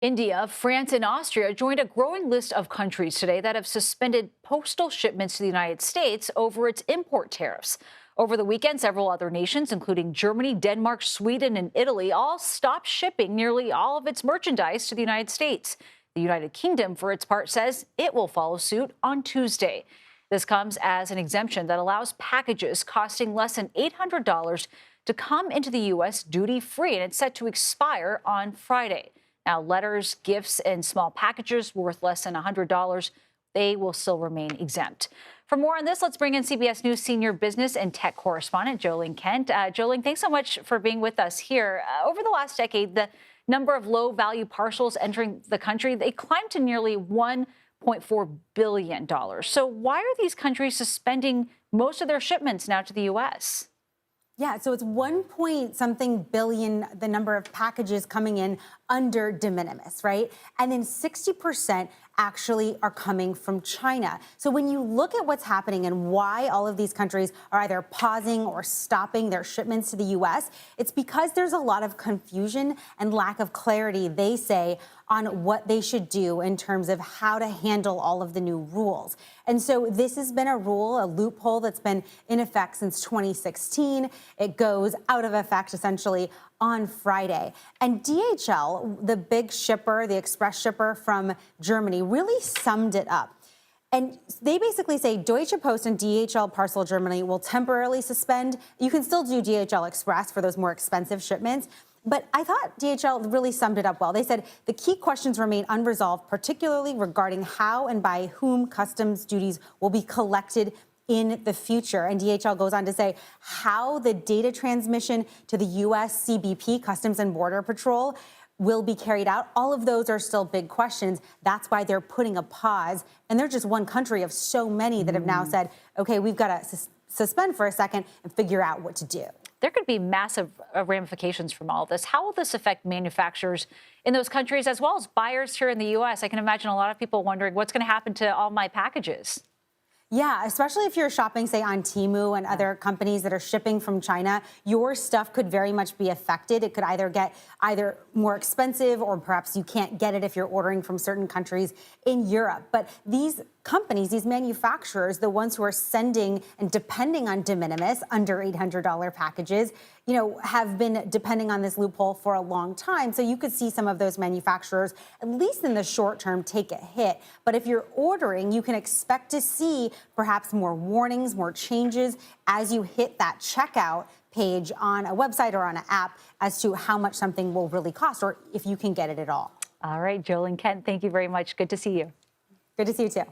India, France, and Austria joined a growing list of countries today that have suspended postal shipments to the United States over its import tariffs. Over the weekend, several other nations, including Germany, Denmark, Sweden, and Italy, all stopped shipping nearly all of its merchandise to the United States. The United Kingdom, for its part, says it will follow suit on Tuesday. This comes as an exemption that allows packages costing less than $800 to come into the U.S. duty-free, and it's set to expire on Friday. Now, letters, gifts, and small packages worth less than $100, they will still remain exempt. For more on this, let's bring in CBS News senior business and tech correspondent Jo Ling Kent. Jo Ling, thanks so much for being with us here. Over the last decade, the number of low-value parcels entering the country, they climbed to nearly $1.4 billion. So why are these countries suspending most of their shipments now to the U.S.? Yeah, so it's 1 point something billion, the number of packages coming in under de minimis, right? And then 60% actually are coming from China. So when you look at what's happening and why all of these countries are either pausing or stopping their shipments to the U.S., it's because there's a lot of confusion and lack of clarity, they say, on what they should do in terms of how to handle all of the new rules. And so this has been a loophole that's been in effect since 2016. It goes out of effect essentially on Friday. And DHL, the big shipper, the express shipper from Germany, really summed it up. And they basically say Deutsche Post and DHL Parcel Germany will temporarily suspend. You can still do DHL Express for those more expensive shipments. But I thought DHL really summed it up well. They said the key questions remain unresolved, particularly regarding how and by whom customs duties will be collected in the future. And DHL goes on to say how the data transmission to the U.S. CBP, Customs and Border Patrol, will be carried out. All of those are still big questions. That's why they're putting a pause. And they're just one country of so many that have now said, OK, we've got to suspend for a second and figure out what to do. There could be massive ramifications from all of this. How will this affect manufacturers in those countries as well as buyers here in the U.S.? I can imagine a lot of people wondering what's going to happen to all my packages. Yeah, especially if you're shopping, say, on Temu and other companies that are shipping from China, your stuff could very much be affected. It could either get more expensive or perhaps you can't get it if you're ordering from certain countries in Europe. But these companies, these manufacturers, the ones who are sending and depending on de minimis under $800 packages, have been depending on this loophole for a long time. So you could see some of those manufacturers, at least in the short term, take a hit. But if you're ordering, you can expect to see perhaps more warnings, more changes as you hit that checkout page on a website or on an app as to how much something will really cost or if you can get it at all. All right, Jo Ling Kent, thank you very much. Good to see you. Good to see you too.